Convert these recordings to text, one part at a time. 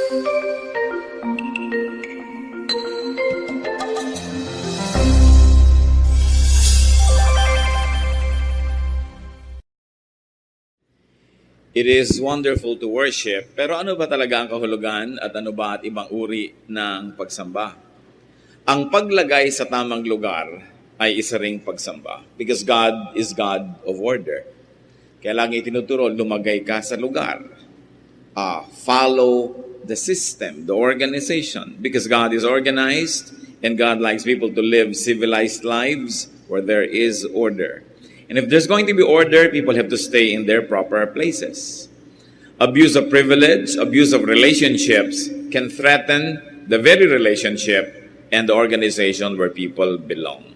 It is wonderful to worship, pero ano ba talaga ang kahulugan at ano ba at ibang uri ng pagsamba? Ang paglagay sa tamang lugar ay isa ring pagsamba because God is God of order. Kaya lagi tinuturo, lumagay ka sa lugar. Follow the system, the organization, because God is organized and God likes people to live civilized lives where there is order. And if there's going to be order, people have to stay in their proper places. Abuse of privilege, abuse of relationships can threaten the very relationship and the organization where people belong.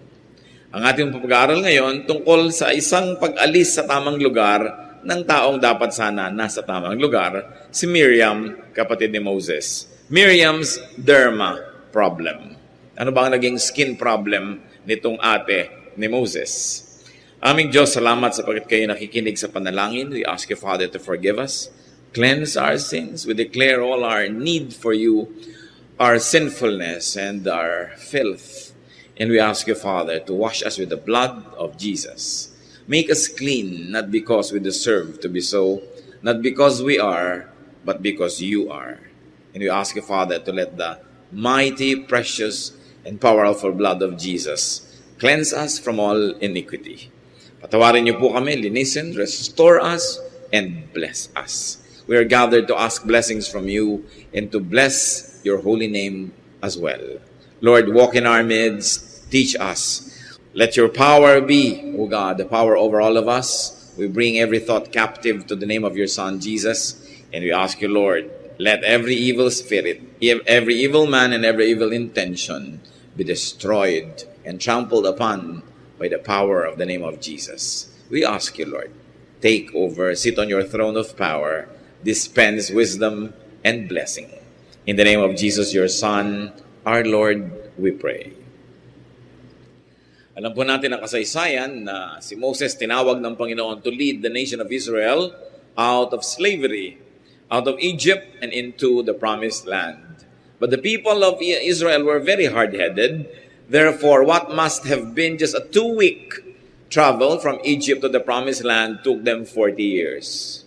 Ang ating pag-aaral ngayon tungkol sa isang pag-alis sa tamang lugar ng taong dapat sana nasa tamang lugar, si Miriam, kapatid ni Moses. Miriam's derma problem. Ano ba ang naging skin problem nitong ate ni Moses? Aming Diyos, salamat sapagkat kayo nakikinig sa panalangin. We ask you, Father, to forgive us, cleanse our sins. We declare all our need for you, our sinfulness and our filth. And we ask you, Father, to wash us with the blood of Jesus. Make us clean, not because we deserve to be so, not because we are, but because you are. And we ask you, Father, to let the mighty, precious, and powerful blood of Jesus cleanse us from all iniquity. Patawarin niyo po kami, linisin, restore us, and bless us. We are gathered to ask blessings from you and to bless your holy name as well. Lord, walk in our midst, teach us. Let your power be, O God, the power over all of us. We bring every thought captive to the name of your Son, Jesus, and we ask you, Lord, let every evil spirit, every evil man, and every evil intention be destroyed and trampled upon by the power of the name of Jesus. We ask you, Lord, take over, sit on your throne of power, dispense wisdom and blessing. In the name of Jesus, your Son, our Lord, we pray. Alam po natin ang kasaysayan na si Moses tinawag ng Panginoon to lead the nation of Israel out of slavery, out of Egypt and into the promised land. But the people of Israel were very hard-headed. Therefore, what must have been just a 2-week travel from Egypt to the promised land took them 40 years.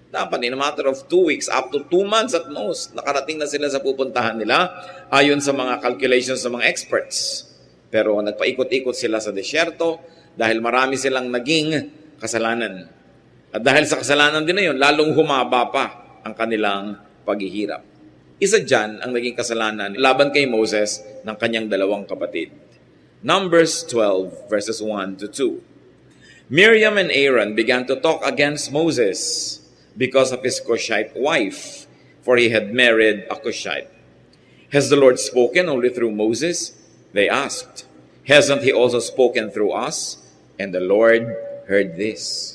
Dapat in a matter of 2 weeks, up to 2 months at most, nakarating na sila sa pupuntahan nila ayon sa mga calculations ng mga experts. Pero nagpaikot-ikot sila sa desyerto dahil marami silang naging kasalanan. At dahil sa kasalanan din na yun, lalong humaba pa ang kanilang paghihirap. Isa dyan ang naging kasalanan laban kay Moses ng kanyang dalawang kapatid. Numbers 12 verses 1 to 2. Miriam and Aaron began to talk against Moses because of his Cushite wife, for he had married a Cushite. Has the Lord spoken only through Moses? They asked. Hasn't he also spoken through us? And the Lord heard this.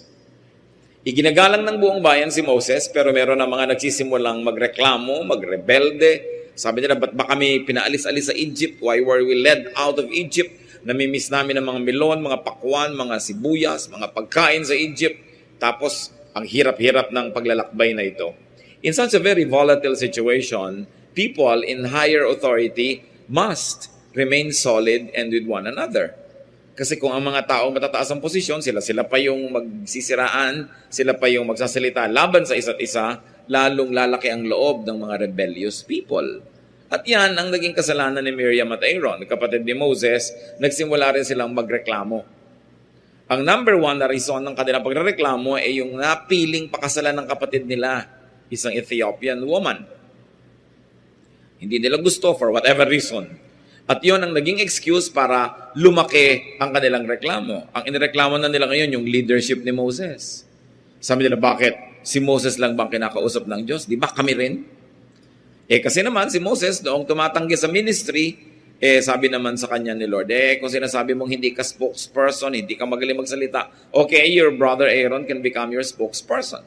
Iginagalang ng buong bayan si Moses, pero meron na mga nagsisimulang magreklamo, magrebelde. Sabi nila, ba't ba kami pinaalis-alis sa Egypt? Why were we led out of Egypt? Namimiss namin ang mga melon, mga pakwan, mga sibuyas, mga pagkain sa Egypt. Tapos, ang hirap-hirap ng paglalakbay na ito. In such a very volatile situation, people in higher authority must remain solid and with one another. Kasi kung ang mga taong matataas ang posisyon, sila pa yung magsisiraan, sila pa yung magsasalita laban sa isa't isa, lalong lalaki ang loob ng mga rebellious people. At yan ang naging kasalanan ni Miriam at Aaron, kapatid ni Moses, nagsimula rin silang magreklamo. Ang number 1 na reason ng kanilang pagreklamo ay yung napiling pakasalan ng kapatid nila, isang Ethiopian woman. Hindi nila gusto for whatever reason. At yon ang naging excuse para lumaki ang kanilang reklamo. Ang inireklamo na nila ngayon, yung leadership ni Moses. Sabi nila, bakit? Si Moses lang bang kinakausap ng Diyos? Di ba kami rin? Kasi naman, si Moses, noong tumatanggi sa ministry, sabi naman sa kanya ni Lord, kung sinasabi mong hindi ka spokesperson, hindi ka magaling magsalita, okay, your brother Aaron can become your spokesperson.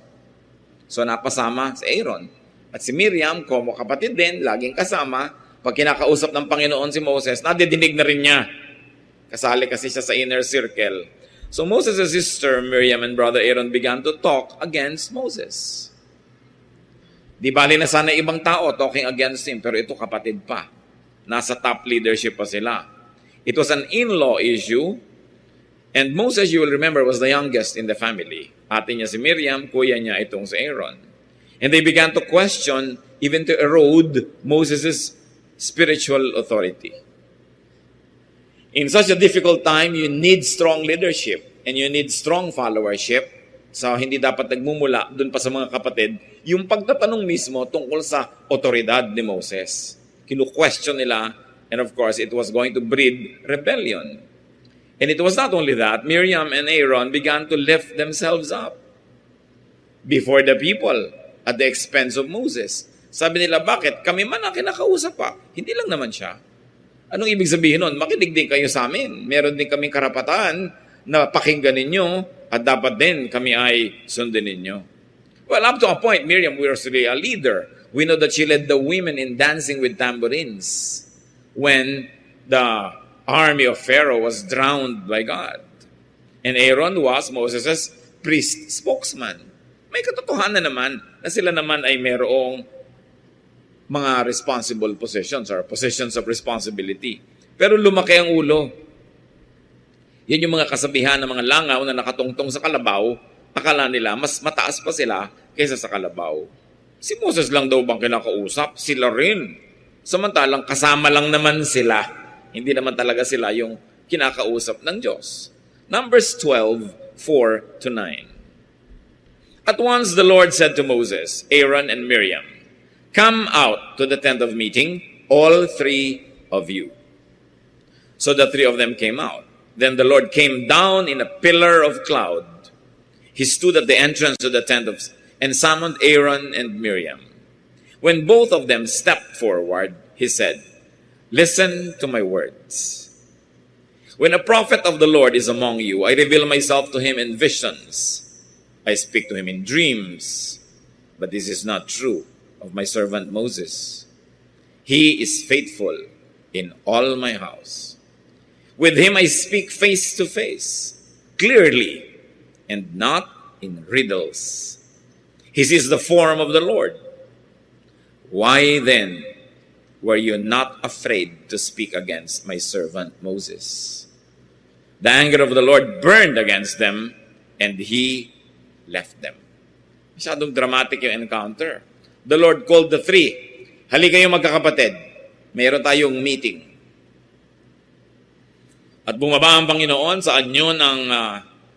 So, napasama si Aaron. At si Miriam, como kapatid din, laging kasama. Pag kinakausap ng Panginoon si Moses, nadidinig na rin niya. Kasali kasi siya sa inner circle. So Moses' sister Miriam and brother Aaron began to talk against Moses. Di bali na sana ibang tao talking against him, pero ito kapatid pa. Nasa top leadership pa sila. It was an in-law issue, and Moses, you will remember, was the youngest in the family. Ate niya si Miriam, kuya niya itong si Aaron. And they began to question, even to erode Moses' spiritual authority. In such a difficult time, you need strong leadership and you need strong followership. So, hindi dapat nagmumula dun pa sa mga kapatid yung pagtatanong mismo tungkol sa otoridad ni Moses. Kinu-question nila, and of course, it was going to breed rebellion. And it was not only that, Miriam and Aaron began to lift themselves up before the people at the expense of Moses. Sabi nila, bakit? Kami man ang kinakausap pa. Hindi lang naman siya. Anong ibig sabihin nun? Makinig din kayo sa amin. Meron din kaming karapatan na pakinggan ninyo at dapat din kami ay sundin ninyo. Well, up to a point, Miriam was really a leader. We know that she led the women in dancing with tambourines when the army of Pharaoh was drowned by God. And Aaron was Moses' priest spokesman. May katotohanan naman na sila naman ay merong mga responsible positions or positions of responsibility. Pero lumaki ang ulo. Yan yung mga kasabihan ng mga langaw na nakatungtong sa kalabaw, akala nila mas mataas pa sila kaysa sa kalabaw. Si Moses lang daw bang kinakausap? Sila rin. Samantalang kasama lang naman sila. Hindi naman talaga sila yung kinakausap ng Diyos. Numbers 12:4-9. At once the Lord said to Moses, Aaron, and Miriam, "Come out to the tent of meeting, all three of you." So the three of them came out. Then the Lord came down in a pillar of cloud. He stood at the entrance to the tent and summoned Aaron and Miriam. When both of them stepped forward, he said, "Listen to my words. When a prophet of the Lord is among you, I reveal myself to him in visions. I speak to him in dreams. But this is not true of my servant Moses. He is faithful in all my house. With him I speak face to face, clearly, and not in riddles. He sees the form of the Lord. Why then were you not afraid to speak against my servant Moses?" The anger of the Lord burned against them, and he left them. Masyadong dramatic yung encounter. The Lord called the three. Halika kayong magkakapatid. Mayroon tayong meeting. At bumaba ang Panginoon sa anyo ng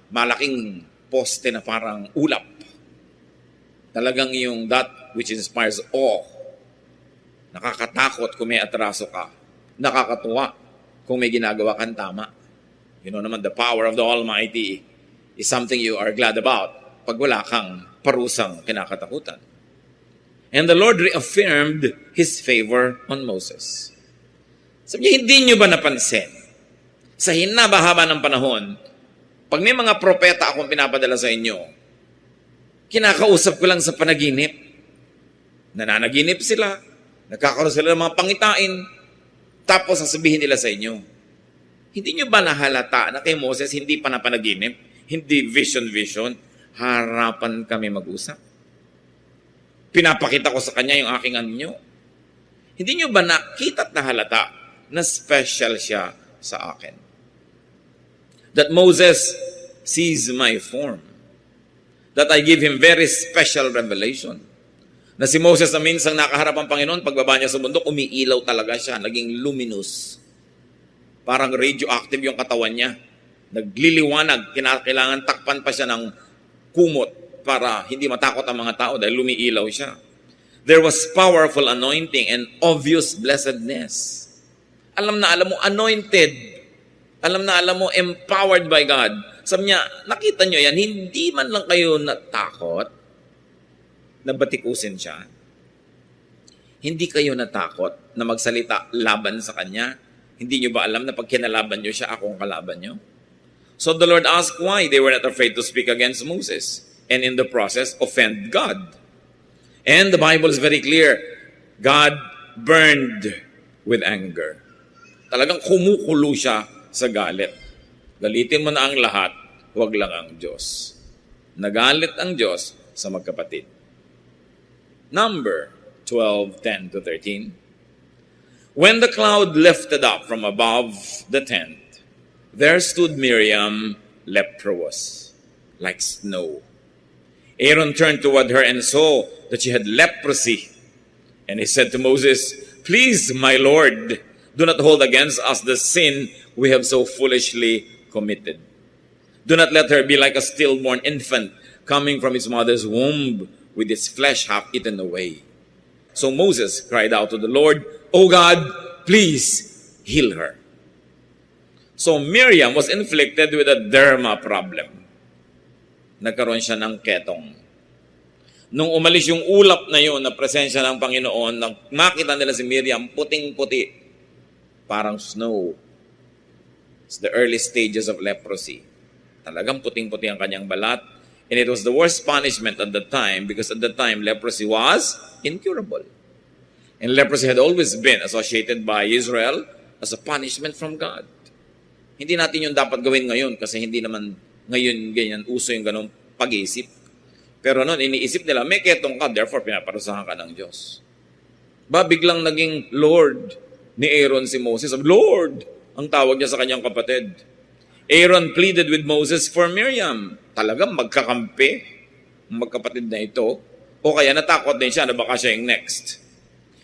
malaking poste na parang ulap. Talagang yung that which inspires awe. Nakakatakot kung may atraso ka. Nakakatuwa kung may ginagawa kang tama. You know naman, the power of the Almighty is something you are glad about pag wala kang parusang kinakatakutan. And the Lord reaffirmed His favor on Moses. Sabi niya, hindi niyo ba napansin? Sa hinaba-haba ng panahon, pag may mga propeta akong pinapadala sa inyo, kinakausap ko lang sa panaginip. Nananaginip sila, nagkakaroon sila ng mga pangitain, tapos sasabihin nila sa inyo. Hindi nyo ba nahalata na kay Moses hindi pa napanaginip? Hindi vision, harapan kami mag-usap? Pinapakita ko sa kanya yung aking anyo. Hindi nyo ba nakita at nahalata na special siya sa akin? That Moses sees my form. That I give him very special revelation. Na si Moses na minsang nakaharap ang Panginoon, pagbaba niya sa bundok, umiilaw talaga siya, naging luminous. Parang radioactive yung katawan niya. Nagliliwanag, kailangan takpan pa siya ng kumot para hindi matakot ang mga tao dahil lumiilaw siya. There was powerful anointing and obvious blessedness. Alam mo, anointed. Alam mo, empowered by God. Sabi niya, nakita niyo yan, hindi man lang kayo natakot na batikusin siya. Hindi kayo natakot na magsalita laban sa kanya. Hindi niyo ba alam na pag kinalaban niyo siya, ako ang kalaban niyo? So the Lord asked why they were not afraid to speak against Moses and in the process offend God. And the Bible is very clear. God burned with anger. Talagang kumukulo siya sa galit. Galitin mo na ang lahat, huwag lang ang Diyos. Nagalit ang Diyos sa magkapatid. Number 12:10 to 13. When the cloud lifted up from above the tent, there stood Miriam leprous, like snow. Aaron turned toward her and saw that she had leprosy. And he said to Moses, "Please, my Lord, do not hold against us the sin we have so foolishly committed. Do not let her be like a stillborn infant coming from its mother's womb with its flesh half eaten away." So Moses cried out to the Lord, "O God, please heal her." So Miriam was inflicted with a derma problem. Nagkaroon siya ng ketong. Nung umalis yung ulap na yun na presensya ng Panginoon, makita nila si Miriam puting-puti, parang snow. It's the early stages of leprosy. Talagang puting-puti ang kanyang balat. And it was the worst punishment at the time because at the time, leprosy was incurable. And leprosy had always been associated by Israel as a punishment from God. Hindi natin yung dapat gawin ngayon kasi hindi naman ngayon ganyan uso yung ganong pag-iisip. Pero noon, iniisip nila, may ketong ka, therefore pinaparusahan ka ng Diyos. Biglang naging Lord ni Aaron si Moses. Lord, ang tawag niya sa kanyang kapatid. Aaron pleaded with Moses for Miriam. Talagang magkakampi ang magkapatid na ito. O kaya natakot din siya na baka siya yung next.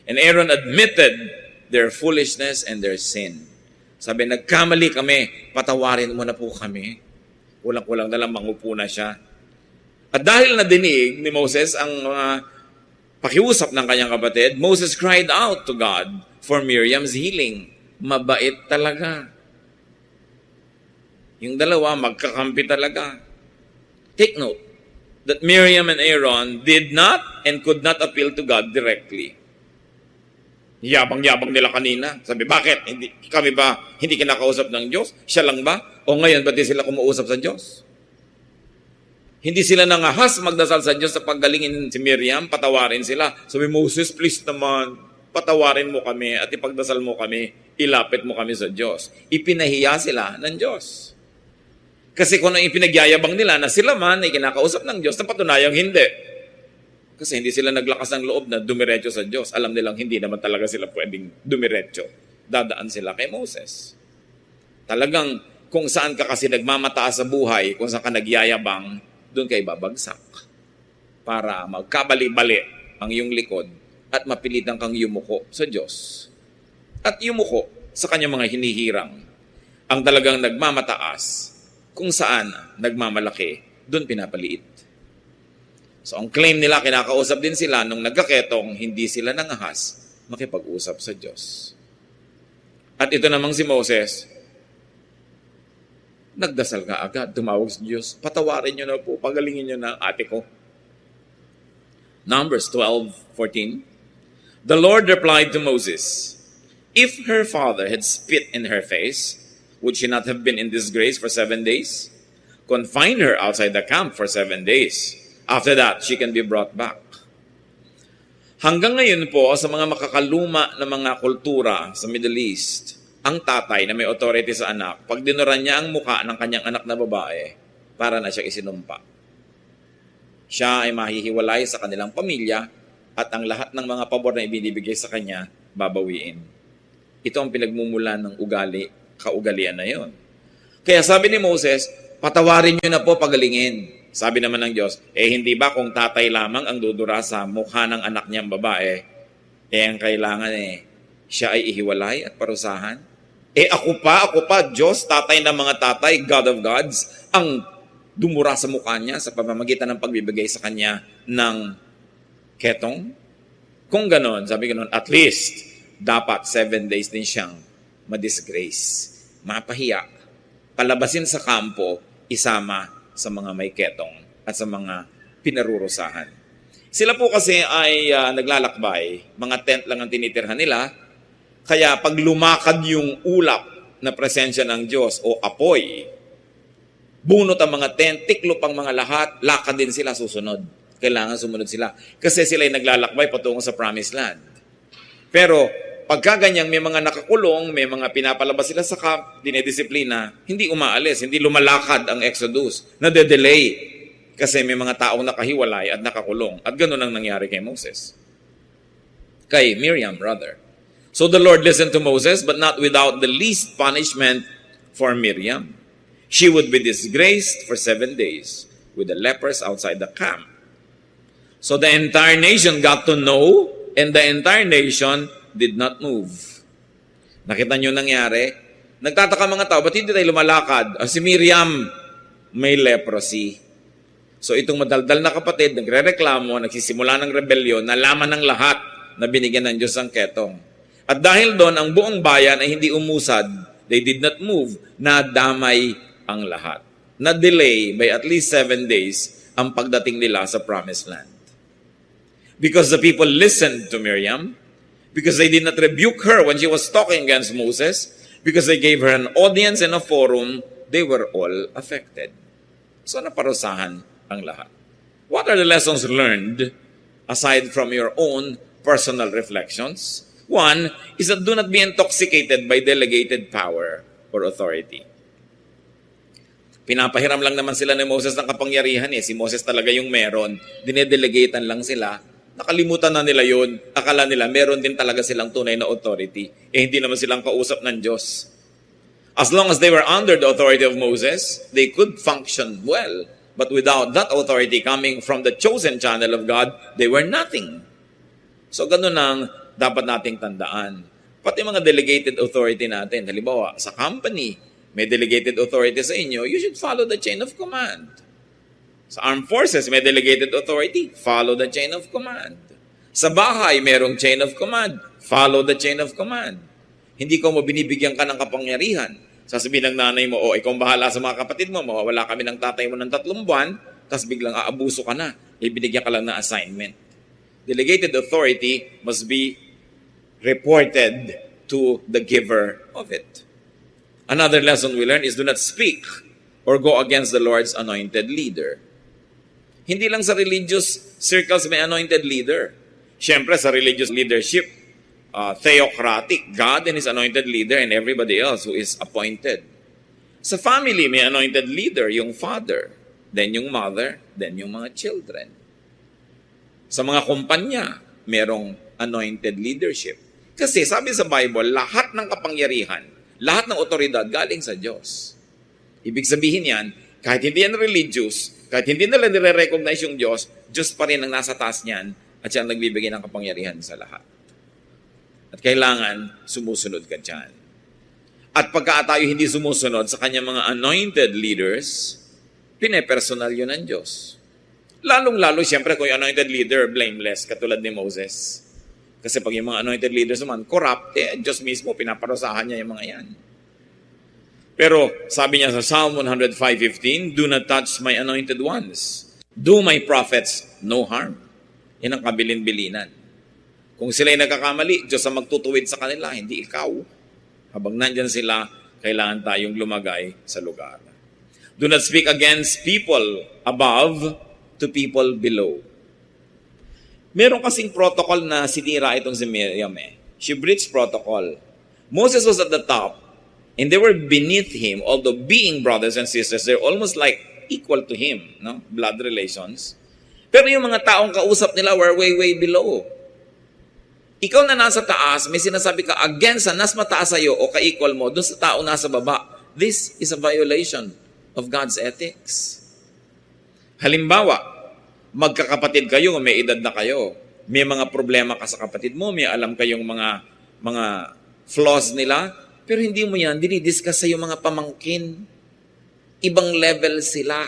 And Aaron admitted their foolishness and their sin. Sabi, nagkamali kami, patawarin mo na po kami. Kulang-kulang na lang mangupo na siya. At dahil nadinig ni Moses ang mga pakiusap ng kanyang kapatid, Moses cried out to God for Miriam's healing. Mabait talaga. Yung dalawa, magkakampi talaga. Take note that Miriam and Aaron did not and could not appeal to God directly. Yabang-yabang nila kanina. Sabi, bakit? Kami ba hindi kinakausap ng Diyos? Siya lang ba? O ngayon, ba't di sila kumuusap sa Diyos? Hindi sila nangahas magdasal sa Diyos sa paggalingin si Miriam, patawarin sila. Sabi, Moses, please naman, patawarin mo kami at ipagdasal mo kami, ilapit mo kami sa Diyos. Ipinahiya sila ng Diyos. Kasi kung ang ipinagyayabang nila na sila man ay kinakausap ng Diyos, napatunayang hindi. Kasi hindi sila naglakas ng loob na dumiretso sa Diyos. Alam nilang hindi naman talaga sila pwedeng dumiretso. Dadaan sila kay Moses. Talagang kung saan ka kasi nagmamataas sa buhay, kung saan ka nagyayabang, doon kay babagsak. Para magkabali-bali ang iyong likod at mapilitan kang yumuko sa Diyos. At yumuko sa kanyang mga hinihirang. Ang talagang nagmamataas, kung saan nagmamalaki, doon pinapaliit. So ang claim nila, kinakausap din sila nung nagkaketong, hindi sila nangahas makipag-usap sa Diyos. At ito namang si Moses, nagdasal ka agad, tumawag sa Diyos, patawarin niyo na po, pagalingin niyo na ate ko. Numbers 12:14. The Lord replied to Moses, "If her father had spit in her face, would she not have been in disgrace for 7 days? Confine her outside the camp for 7 days. After that, she can be brought back." Hanggang ngayon po, sa mga makakaluma na mga kultura sa Middle East, ang tatay na may authority sa anak, pag dinuran niya ang muka ng kanyang anak na babae, para na siya isinumpa. Siya ay mahihiwalay sa kanilang pamilya at ang lahat ng mga pabor na ibinibigay sa kanya, babawiin. Ito ang pinagmumulan ng kaugalian na yon. Kaya sabi ni Moses, patawarin niyo na po, pagalingin. Sabi naman ng Diyos, hindi ba kung tatay lamang ang dudura sa mukha ng anak niyang babae, ang kailangan siya ay ihiwalay at parusahan? Ako pa, Diyos, tatay ng mga tatay, God of gods, ang dumura sa mukha niya sa pamamagitan ng pagbibigay sa kanya ng ketong? Kung ganon, sabi ganon, at least, dapat 7 days din siyang madisgrace, mapahiya, palabasin sa kampo, isama sa mga may ketong at sa mga pinarurusahan. Sila po kasi ay naglalakbay, mga tent lang ang tinitirhan nila, kaya pag lumakad yung ulap na presensya ng Diyos o apoy, bunot ang mga tent, tiklop ang mga lahat, lakad din sila susunod. Kailangan sumunod sila. Kasi sila ay naglalakbay patungo sa promised land. Pero pagkaganyang may mga nakakulong, may mga pinapalabas sila sa camp, dinedisiplina, hindi umaalis, hindi lumalakad ang Exodus, nade-delay. Kasi may mga taong nakahiwalay at nakakulong. At ganun ang nangyari kay Moses. Kay Miriam, rather. So the Lord listened to Moses, but not without the least punishment for Miriam. She would be disgraced for 7 days with the lepers outside the camp. So the entire nation got to know, and the entire nation did not move. Nakita niyo nangyari? Nagtataka mga tao, ba't hindi tayo lumalakad? Si Miriam, may leprosy. So itong madaldal na kapatid, nagre-reklamo, nagsisimula ng rebellion, nalaman ng lahat na binigyan ng Diyos ang ketong. At dahil doon, ang buong bayan ay hindi umusad, they did not move, nadamay ang lahat. Na-delay by at least 7 days ang pagdating nila sa promised land. Because the people listened to Miriam, because they did not rebuke her when she was talking against Moses, because they gave her an audience and a forum, they were all affected. So naparusahan ang lahat. What are the lessons learned aside from your own personal reflections? One is that do not be intoxicated by delegated power or authority. Pinapahiram lang naman sila ni Moses ng kapangyarihan eh. Si Moses talaga yung meron. Dinedelegatean lang sila. Nakalimutan na nila yun. Akala nila meron din talaga silang tunay na authority. Hindi naman silang kausap ng Diyos. As long as they were under the authority of Moses, they could function well. But without that authority coming from the chosen channel of God, they were nothing. So ganun ang dapat nating tandaan. Pati mga delegated authority natin. Halimbawa, sa company, may delegated authority sa inyo, you should follow the chain of command. Sa armed forces, may delegated authority, follow the chain of command. Sa bahay, merong chain of command, follow the chain of command. Hindi ko mo binibigyan ka ng kapangyarihan. Sasabihin ng nanay mo, ikaw ang bahala sa mga kapatid mo, mawawala kami ng tatay mo ng 3 buwan, tapos biglang aabuso ka na. Ibinigyan ka lang ng assignment. Delegated authority must be reported to the giver of it. Another lesson we learn is do not speak or go against the Lord's anointed leader. Hindi lang sa religious circles may anointed leader. Siyempre sa religious leadership, theocratic, God and His anointed leader and everybody else who is appointed. Sa family, may anointed leader, yung father, then yung mother, then yung mga children. Sa mga kumpanya, merong anointed leadership. Kasi sabi sa Bible, lahat ng kapangyarihan, lahat ng otoridad galing sa Diyos. Ibig sabihin yan, kahit hindi yan religious, kahit hindi nila nire-recognize yung Diyos, Diyos pa rin ang nasa taas niyan at siya ang nagbibigay ng kapangyarihan sa lahat. At kailangan sumusunod ka dyan. At pagka tayo hindi sumusunod sa kanyang mga anointed leaders, pinepersonal yun ng Diyos. Lalong-lalo, siyempre, kung yung anointed leader, blameless, katulad ni Moses. Kasi pag yung mga anointed leaders naman, corrupt, Diyos mismo, pinaparusahan niya yung mga yan. Pero, sabi niya sa Psalm 105:15, do not touch my anointed ones. Do my prophets no harm. Yan ang kabilin-bilinan. Kung sila'y nagkakamali, Diyos ang magtutuwid sa kanila, hindi ikaw. Habang nandyan sila, kailangan tayong lumagay sa lugar. Do not speak against people above to people below. Meron kasing protocol na sinira itong si Miriam eh. She breached protocol. Moses was at the top, and they were beneath him, although being brothers and sisters, they're almost like equal to him, no? Blood relations. Pero yung mga taong kausap nila were way, way below. Ikaw na nasa taas, may sinasabi ka against sa nas mataas sa'yo o ka-equal mo, dun sa taong nasa baba. This is a violation of God's ethics. Halimbawa, magkakapatid kayo, may edad na kayo. May mga problema ka sa kapatid mo, may alam kayong mga flaws nila, pero hindi mo yan dinidiscuss sa yung mga pamangkin. Ibang level sila.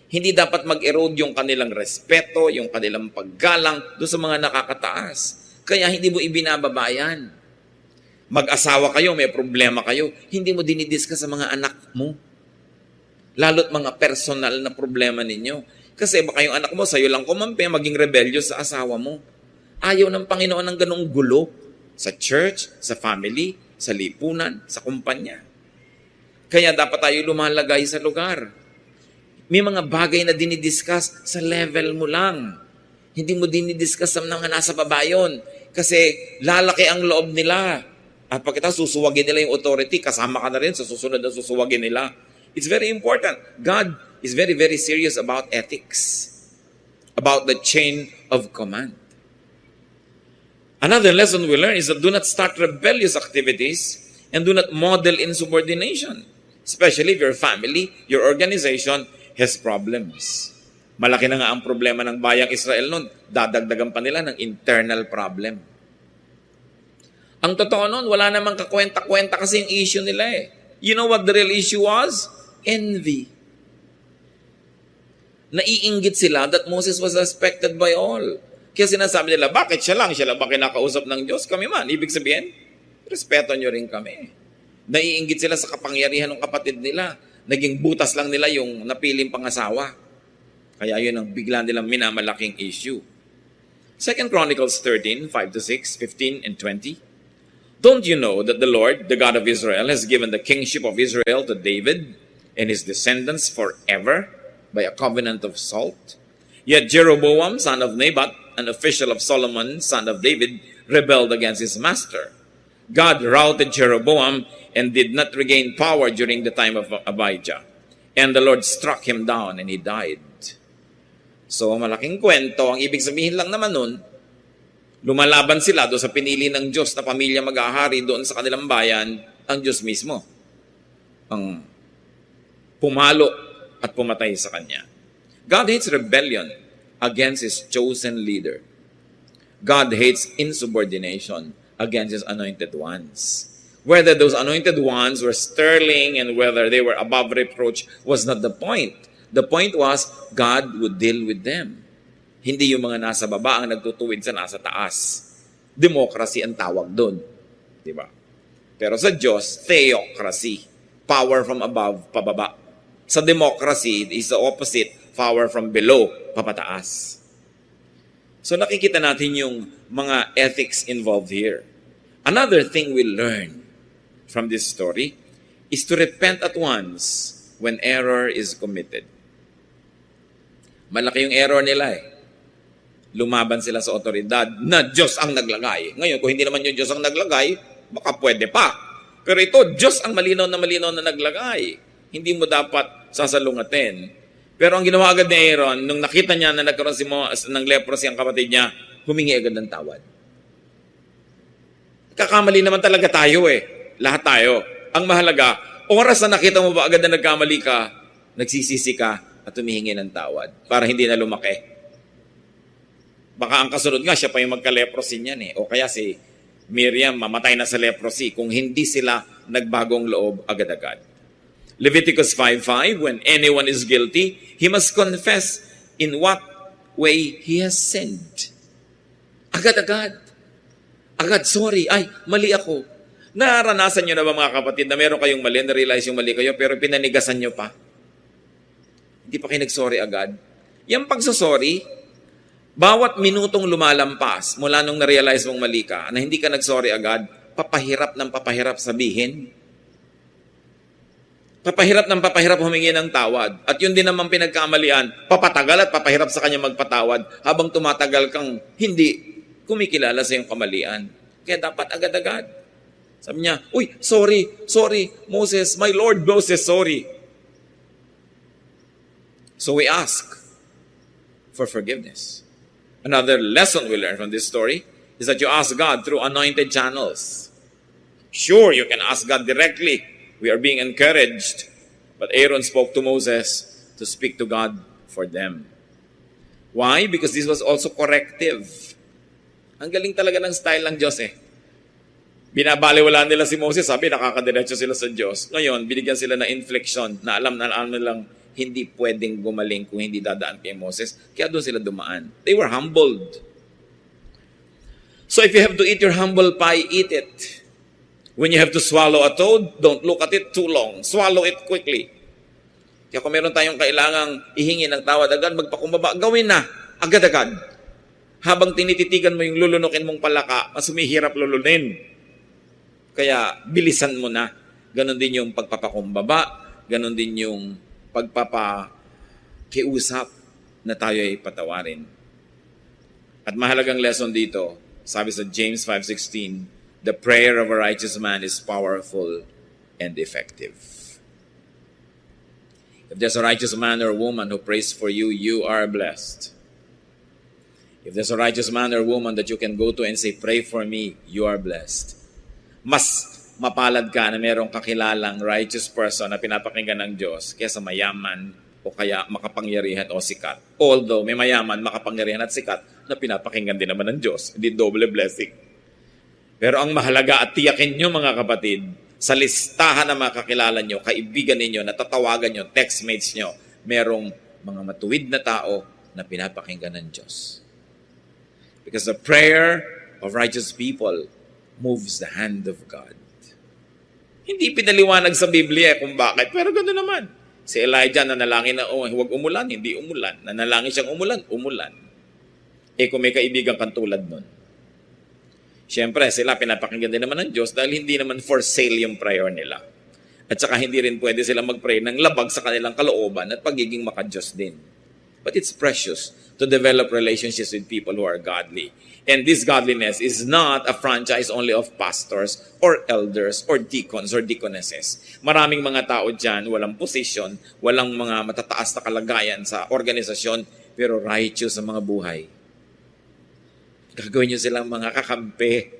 Hindi dapat mag-erode yung kanilang respeto, yung kanilang paggalang doon sa mga nakakataas. Kaya hindi mo ibinababayan. Mag-asawa kayo, may problema kayo, hindi mo dinidiscuss sa mga anak mo. Lalo't mga personal na problema ninyo. Kasi baka yung anak mo, sa'yo lang kumampi, maging rebellious sa asawa mo. Ayaw ng Panginoon ng ganong gulo sa church, sa family, sa lipunan, sa kumpanya. Kaya dapat tayo lumalagay sa lugar. May mga bagay na dinidiscuss sa level mo lang. Hindi mo dinidiscuss sa mga nasa baba yun. Kasi lalaki ang loob nila. At pagkita susuwagin nila yung authority, kasama ka na rin sa susunod na susuwagin nila. It's very important. God is very, very serious about ethics, about the chain of command. Another lesson we learn is that do not start rebellious activities and do not model insubordination, especially if your family, your organization has problems. Malaki na nga ang problema ng bayang Israel noon. Dadagdagan pa nila ng internal problem. Ang totoo noon, wala namang kakwenta-kwenta kasi yung issue nila eh. You know what the real issue was? Envy. Naiinggit sila that Moses was respected by all. Kaya sinasabi nila, bakit siya lang ba kinakausap ng Diyos? Kami man. Ibig sabihin, respeto nyo rin kami. Naiinggit sila sa kapangyarihan ng kapatid nila. Naging butas lang nila yung napiling pangasawa. Kaya yun ang bigla nilang minamalaking issue. 2 Chronicles 13, 5-6, 15, and 20. Don't you know that the Lord, the God of Israel, has given the kingship of Israel to David and his descendants forever by a covenant of salt? Yet Jeroboam, son of Nebat, an official of Solomon, son of David, rebelled against his master. God routed Jeroboam and did not regain power during the time of Abijah. And the Lord struck him down and he died. So, malaking kwento. Ang ibig sabihin lang naman nun, lumalaban sila doon sa pinili ng Diyos na pamilya mag-ahari doon sa kanilang bayan, ang Diyos mismo. Ang pumalo at pumatay sa kanya. God hates rebellion against His chosen leader. God hates insubordination against His anointed ones. Whether those anointed ones were sterling and whether they were above reproach was not the point. The point was, God would deal with them. Hindi yung mga nasa baba ang nagtutuwid sa nasa taas. Democracy ang tawag doon. Diba? Pero sa Diyos, theocracy. Power from above, pababa. Sa democracy, is the opposite. Power from below, papataas. So nakikita natin yung mga ethics involved here. Another thing we learn from this story is to repent at once when error is committed. Malaki yung error nila eh. Lumaban sila sa otoridad na Diyos ang naglagay. Ngayon, kung hindi naman yung Diyos ang naglagay, baka pwede pa. Pero ito, Diyos ang malinaw na naglagay. Hindi mo dapat sasalungatin. Pero ang ginawa agad ni Aaron, nung nakita niya na nagkaroon ng leprosy ang kapatid niya, humingi agad ng tawad. Kakamali naman talaga tayo eh. Lahat tayo. Ang mahalaga, oras na nakita mo ba agad na nagkamali ka, nagsisisi ka, at humihingi ng tawad para hindi na lumaki. Baka ang kasunod nga, siya pa yung magka-leprosy niyan eh. O kaya si Miriam mamatay na sa leprosy kung hindi sila nagbagong loob agad-agad. Leviticus 5:5, when anyone is guilty, he must confess in what way he has sinned. Agad-agad. Agad, sorry, ay, mali ako. Naranasan nyo na ba mga kapatid na meron kayong mali, na-realize yung mali kayo, pero pinanigasan nyo pa? Hindi pa kayo nag-sorry agad. Yung pagsasorry, bawat minutong lumalampas mula nung na-realize mong mali ka, na hindi ka nag-sorry agad, papahirap ng papahirap sabihin. Papahirap ng papahirap humingi ng tawad. At yun din naman pinagkamalian, papatagal at papahirap sa kanya magpatawad habang tumatagal kang hindi kumikilala sa iyong kamalian. Kaya dapat agad-agad. Sabi niya, uy, sorry, Moses, my Lord Moses, sorry. So we ask for forgiveness. Another lesson we learn from this story is that you ask God through anointed channels. Sure, you can ask God directly. We are being encouraged. But Aaron spoke to Moses to speak to God for them. Why? Because this was also corrective. Ang galing talaga ng style ng Diyos eh. Binabaliwala nila si Moses, sabi nakakadiretso sila sa Diyos. Ngayon, binigyan sila ng inflection na alam nilang hindi pwedeng gumaling kung hindi dadaan kay Moses. Kaya doon sila dumaan. They were humbled. So if you have to eat your humble pie, eat it. When you have to swallow a toad, don't look at it too long. Swallow it quickly. Kaya kung meron tayong kailangang ihingi ng tawad agad, magpakumbaba, gawin na. Agad-agad. Habang tinititigan mo yung lulunukin mong palaka, mas humihirap lulunin. Kaya bilisan mo na. Ganon din yung pagpapakumbaba, ganon din yung pagpapakiusap na tayo ay patawarin. At mahalagang lesson dito, sabi sa James 5:16, the prayer of a righteous man is powerful and effective. If there's a righteous man or woman who prays for you, you are blessed. If there's a righteous man or woman that you can go to and say, pray for me, you are blessed. Mas mapalad ka na merong kakilalang righteous person na pinapakinggan ng Diyos kaysa mayaman o kaya makapangyarihan o sikat. Although may mayaman, makapangyarihan at sikat na pinapakinggan din naman ng Diyos. Hindi double blessing. Pero ang mahalaga at tiyakin nyo mga kapatid, sa listahan ng mga kakilala nyo, kaibigan ninyo, natatawagan nyo, textmates nyo, merong mga matuwid na tao na pinapakinggan ng Diyos. Because the prayer of righteous people moves the hand of God. Hindi pinaliwanag sa Biblia kung bakit, pero gano'n naman. Si Elijah nanalangin na huwag umulan, hindi umulan. Nanalangin siyang umulan, umulan. Kung may kaibigan kang tulad nun. Siyempre, sila pinapakinggan din naman ng Diyos dahil hindi naman for sale yung prayer nila. At saka hindi rin pwede sila mag-pray ng labag sa kanilang kalooban at pagiging maka-Diyos din. But it's precious to develop relationships with people who are godly. And this godliness is not a franchise only of pastors or elders or deacons or deaconesses. Maraming mga tao dyan, walang position, walang mga matataas na kalagayan sa organisasyon, pero righteous sa mga buhay. Gagawin nyo silang mga kakampi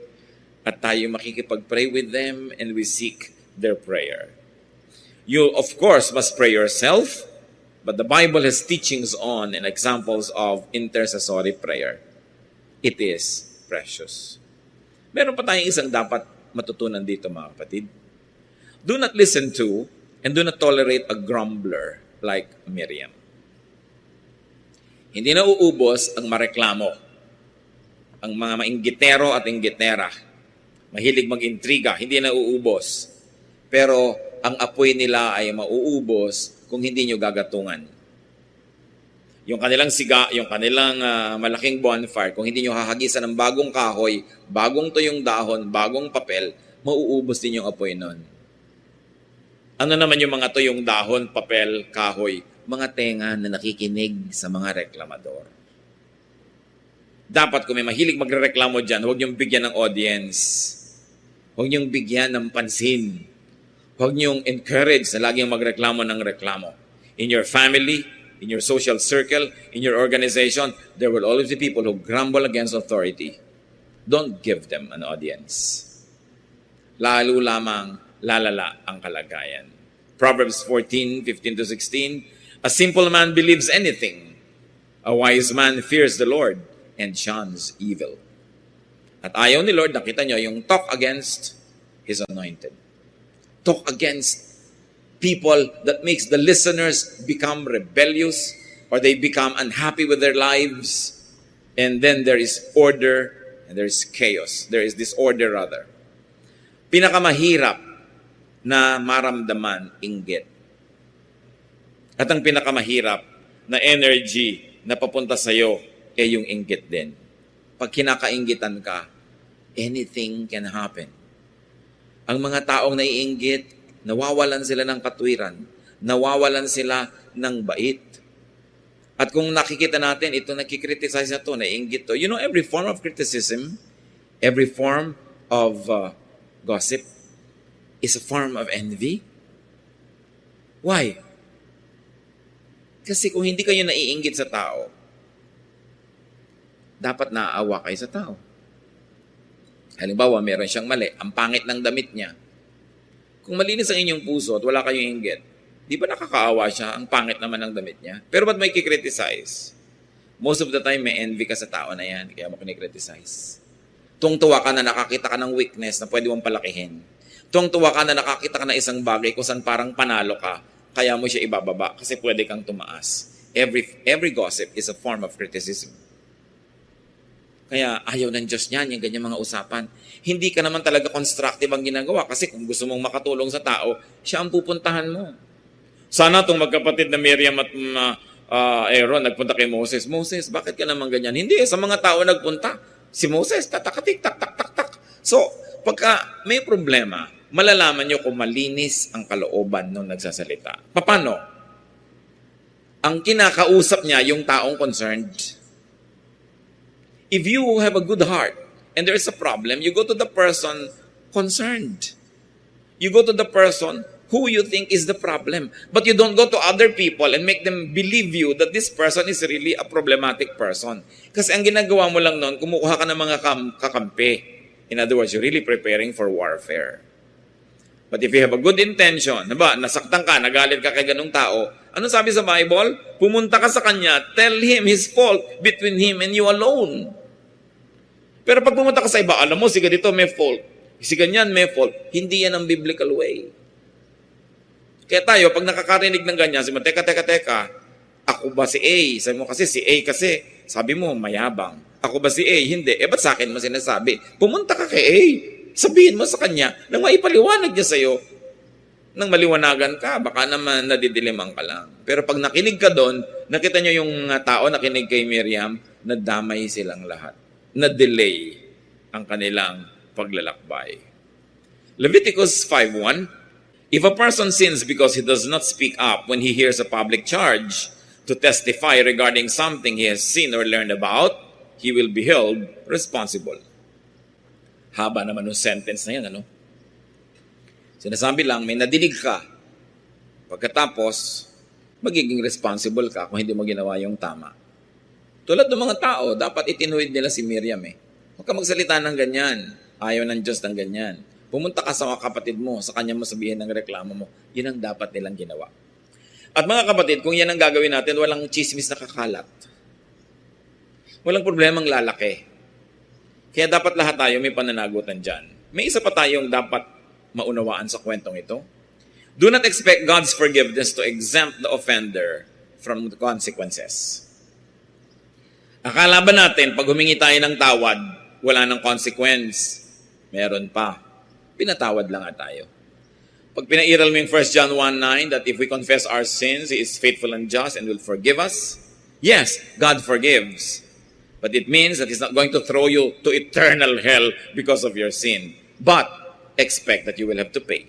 at tayo makikipag-pray with them and we seek their prayer. You, of course, must pray yourself, but the Bible has teachings on and examples of intercessory prayer. It is precious. Meron pa tayong isang dapat matutunan dito mga kapatid. Do not listen to and do not tolerate a grumbler like Miriam. Hindi na uubos ang mareklamo. Ang mga mainggitero at inggitera. Mahilig mag-intriga, hindi na uubos. Pero ang apoy nila ay mauubos kung hindi nyo gagatungan. Yung kanilang siga, yung kanilang malaking bonfire, kung hindi nyo hahagisan ng bagong kahoy, bagong tuyong dahon, bagong papel, mauubos din yung apoy nun. Ano naman yung mga tuyong dahon, papel, kahoy? Mga tenga na nakikinig sa mga reklamador. Dapat kung may mahilig magrereklamo dyan, huwag niyong bigyan ng audience. Huwag niyong bigyan ng pansin. Huwag niyong encourage na laging magreklamo ng reklamo. In your family, in your social circle, in your organization, there will always be people who grumble against authority. Don't give them an audience. Lalo lamang lalala ang kalagayan. Proverbs 14:15-16, a simple man believes anything. A wise man fears the Lord and shuns evil. At ayaw ni Lord, nakita nyo, yung talk against His anointed. Talk against people that makes the listeners become rebellious or they become unhappy with their lives. And then there is order and there is chaos. There is disorder rather. Pinakamahirap na maramdaman, inggit. At ang pinakamahirap na energy na papunta sa'yo ay yung inggit din. Pag kinakainggitan ka, anything can happen. Ang mga taong naiinggit, nawawalan sila ng katwiran, nawawalan sila ng bait. At kung nakikita natin, ito nakikriticize na to, naiinggit to. You know, every form of criticism, every form of gossip is a form of envy. Why? Kasi kung hindi kayo naiinggit sa tao, dapat naaawa kayo sa tao. Halimbawa, meron siyang mali, ang pangit ng damit niya. Kung malinis ang inyong puso at wala kayong inggit, di ba nakakaawa siya? Ang pangit naman ng damit niya. Pero ba't may kikriticize? Most of the time, may envy ka sa tao na yan, kaya mo kinikriticize. Tuwang-tuwa ka na nakakita ka ng weakness na pwede mong palakihin. Tuwang-tuwa ka na nakakita ka ng isang bagay kung saan parang panalo ka, kaya mo siya ibababa kasi pwede kang tumaas. Every gossip is a form of criticism. Kaya ayaw ng Diyos niyan, yung ganyan mga usapan. Hindi ka naman talaga constructive ang ginagawa kasi kung gusto mong makatulong sa tao, siya ang pupuntahan mo. Sana itong magkapatid na Miriam at Aaron nagpunta kay Moses. Moses, bakit ka naman ganyan? Hindi, sa mga tao nagpunta. Si Moses, tatakatik, tak, tak, tak, tak. So, pagka may problema, malalaman nyo kung malinis ang kalooban nung nagsasalita. Paano? Ang kinakausap niya yung taong concerned. If you have a good heart and there is a problem, you go to the person concerned. You go to the person who you think is the problem. But you don't go to other people and make them believe you that this person is really a problematic person. Kasi ang ginagawa mo lang noon, kumukuha ka ng mga kakampi. In other words, you're really preparing for warfare. But if you have a good intention, nasaktan ka, nagalit ka kay ganung tao, ano sabi sa Bible? Pumunta ka sa kanya, tell him his fault between him and you alone. Pero pag pumunta ka sa iba, alam mo, si ganito may fault, si ganyan may fault, hindi yan ang biblical way. Kaya tayo, pag nakakarinig ng ganyan, sabi mo, teka, ako ba si A? Sabi mo kasi, si A kasi, sabi mo, mayabang. Ako ba si A? Hindi. Ba't sa akin mo sinasabi? Pumunta ka kay A. Sabihin mo sa kanya, nang maipaliwanag niya sa'yo, nang maliwanagan ka, baka naman nadidiliman ka lang. Pero pag nakinig ka doon, nakita niyo yung tao nakinig kay Miriam, nadamay silang lahat. Na-delay ang kanilang paglalakbay. Leviticus 5:1, if a person sins because he does not speak up when he hears a public charge to testify regarding something he has seen or learned about, he will be held responsible. Haba naman yung sentence na yan, ano? Sinasabi lang, may nadinig ka. Pagkatapos, magiging responsible ka kung hindi mo ginawa yung tama. Tulad ng mga tao, dapat itinuwid nila si Miriam eh. Huwag ka magsalita ng ganyan. Ayaw ng Diyos ng ganyan. Pumunta ka sa mga kapatid mo, sa kanya mo sabihin ng reklamo mo, yun ang dapat nilang ginawa. At mga kapatid, kung yan ang gagawin natin, walang chismis na kakalat. Walang problemang lalaki. Kaya dapat lahat tayo may pananagutan dyan. May isa pa tayong dapat maunawaan sa kwentong ito. Do not expect God's forgiveness to exempt the offender from the consequences. Akala ba natin, pag humingi tayo ng tawad, wala ng consequence? Meron pa. Pinatawad lang tayo. Pag pinairal mo yung 1 John 1:9, that if we confess our sins, He is faithful and just and will forgive us. Yes, God forgives. But it means that He's not going to throw you to eternal hell because of your sin. But, expect that you will have to pay.